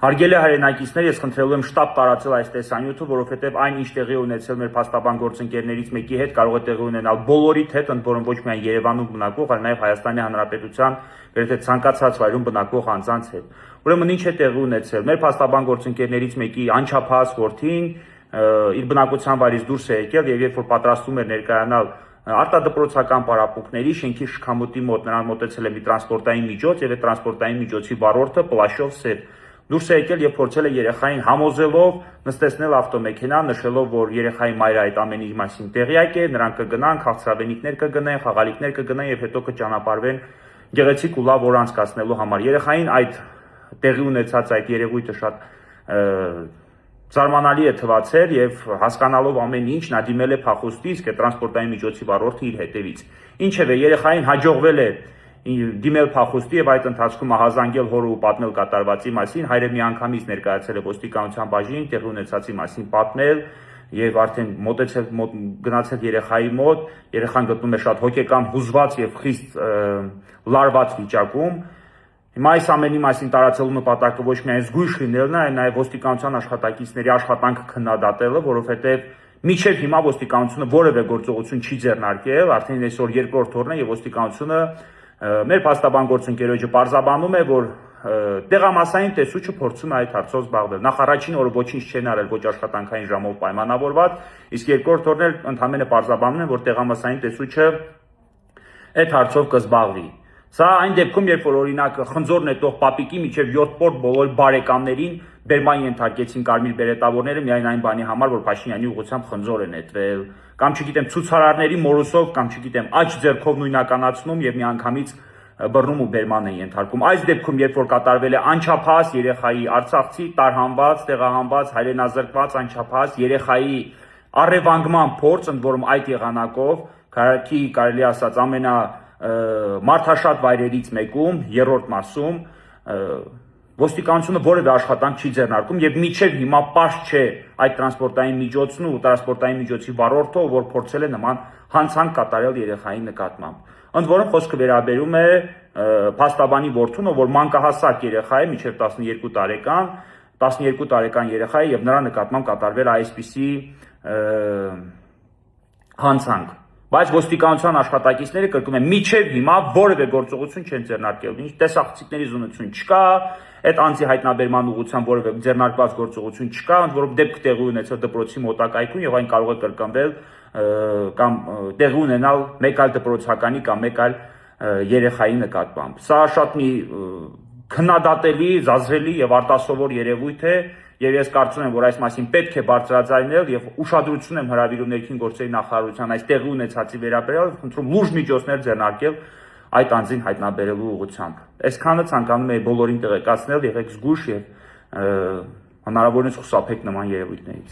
Հարգելի հայրենակիցներ, ես խնդրելու եմ շտապ տարածել այս տեսանյութը, որովհետև այն ինչ տեղի ունեցել մեր փաստաբան գործընկերներից մեկի հետ կարող է տեղի ունենալ բոլորիդ հետ, ընդ որում ոչ միայն Երևանում բնակվող, այլ նաև Հայաստանի Հանրապետության գրեթե ցանկացած վայրում բնակվող անձանց հետ։ Ուրեմն ինչ է տեղի ունեցել։ Մեր փաստաբան գործընկերներից մեկի անչափահաս որդին իր բնակության վայրից դուրս է եկել եւ երբ որ պատրաստում էր ներկայանալ արտադպրոցական պարապմունքների շենքի շքամուտի մոտ նրան մոտեցել է մի տրանսպորտային միջոց եւ այդ տրանսպորտային միջոցի վարորդը պլաշով սև դուրս է եկել եւ փորձել է երեխային համոզելով նստեցնել ավտոմեքենա, նշելով, որ երեխայի մայրը այդ ամենի մասին տեղյակ է, նրանք կգնան, քաղցրավենիքներ կգնեն, խաղալիքներ կգնեն եւ հետո կճանապարհվեն գեղեցիկ ու լավ օր անցկացնելու համար։ Երեխային այդ տեղի ունեցած այդ երևույթը շատ զարմանալի է թվացել եւ հասկանալով ամեն ինչ նա դիմել է փախուստի, իսկ այդ տրանսպորտային միջոցի վարորդը իր հետևից։ Ինչևէ, երեխային հաջողվել է դիմել փախուստի եւ այդ ընթացքում ահազանգել հորը ու պատմել կատարվածի մասին, հայրը միանգամից ներկայացել է ոստիկանության բաժին, տեղի ունեցածի մասին պատմել եւ արդեն գնացել երեխայի մոտ, երեխան գտնում է շատ հոգեկան հուզված եւ խիստ լարված վիճակում։ Հիմա այս ամենի մասին տարածելու նպատակը ոչ միայն զգույշ լինելն է, այլ նաեւ ոստիկանության աշխատակիցների աշխատանքը քննադատելը, որովհետեւ մինչեւ հիմա ոստիկանությունը որևէ գործողություն չի ձեռնարկել, արդեն այսօր երկրորդ օրն է եւ ոստիկանությունը մեր փաստաբան գործընկերոջը պարզաբանում է, որ տեղամասային տեսուչը փորձում է այդ հարցով զբաղվել։ Նախ առաջին օրը ոչինչ չեն արել, ոչ աշխատանքային ժամով պայմանավորված, իսկ երկրորդ օրն էլ ընդհանրապես պարզաբանում են, որ տեղամասային տեսուչը այդ հարցով կզբաղվի։ Սա այն դեպքում, երբ որ օրինակ խնձոր նետող պապիկի միջև 7 պորտ բոլոր բարեկամներին բերման ենթարկեցին կարմիր բերետավորները միայն այն բանի համար, որ Փաշինյանի ուղղությամբ խնձոր է նետվել, կամ չգիտեմ ցուցարարների մորուսով, կամ չգիտեմ աջ ձեռքով նույնականացնում եւ միանգամից բռնում ու բերման են ենթարկում։ Այս դեպքում, երբ որ կատարվել է անչափահաս երեխայի արցախցի տարհանված, տեղահանված, հայրենազրկված անչափահաս երեխայի առևանգման փորձ, ընդ որում այդ եղանակով քաղաքի կարելի ասած մարդաշատ վայրերից մեկում, երրորդ մասում, ոստիկանությունը որևէ աշխատանք չի ձեռնարկում եւ մինչեւ հիմա պարզ չէ այդ տրանսպորտային միջոցն ու տրանսպորտային միջոցի վարորդը, որ փորձել է նման հանցանք կատարել երեխայի նկատմամբ։ Ընդ որում խոսքը վերաբերում է փաստաբանի որդուն, որ մանկահասակ երեխա է, մինչեւ 12 տարեկան երեխա է եւ նրա նկատմամբ կատարվել է այսպիսի հանցանք։ Բայց ոստիկանության աշխատակիցները կրկնում են, մինչև հիմա որևէ գործողություն չեն ձեռնարկել, ինչ տեսախցիկների զունություն չկա, այդ անձի հայտնաբերման ուղղությամբ որևէ ձեռնարկված գործողություն չկա, ընդ որում դեպք տեղի ունեցել դպրոցի մոտակայքում եւ այն կարող է կրկնվել կամ տեղի ունենալ մեկ այլ դպրոցականի կամ մեկ այլ երեխայի նկատմամբ։ Սա շատ մի քննադատելի, զազրելի եւ արտասովոր երևույթ է եւ ես կարծում եմ, որ այս մասին պետք է բարձրաձայնել եւ ուշադրություն եմ հրավիրում ներքին գործերի նախարարության այս տեղի ունեցածի վերաբերյալ, խնդրում լուրջ միջոցներ ձեռնարկել այդ անձին հայտնաբերելու ուղղությամբ։ Այսքանը ցանկանում եմ բոլորին տեղեկացնել, եղեք զգույշ եւ հնարավորինս խուսափեք նման երևույթներից։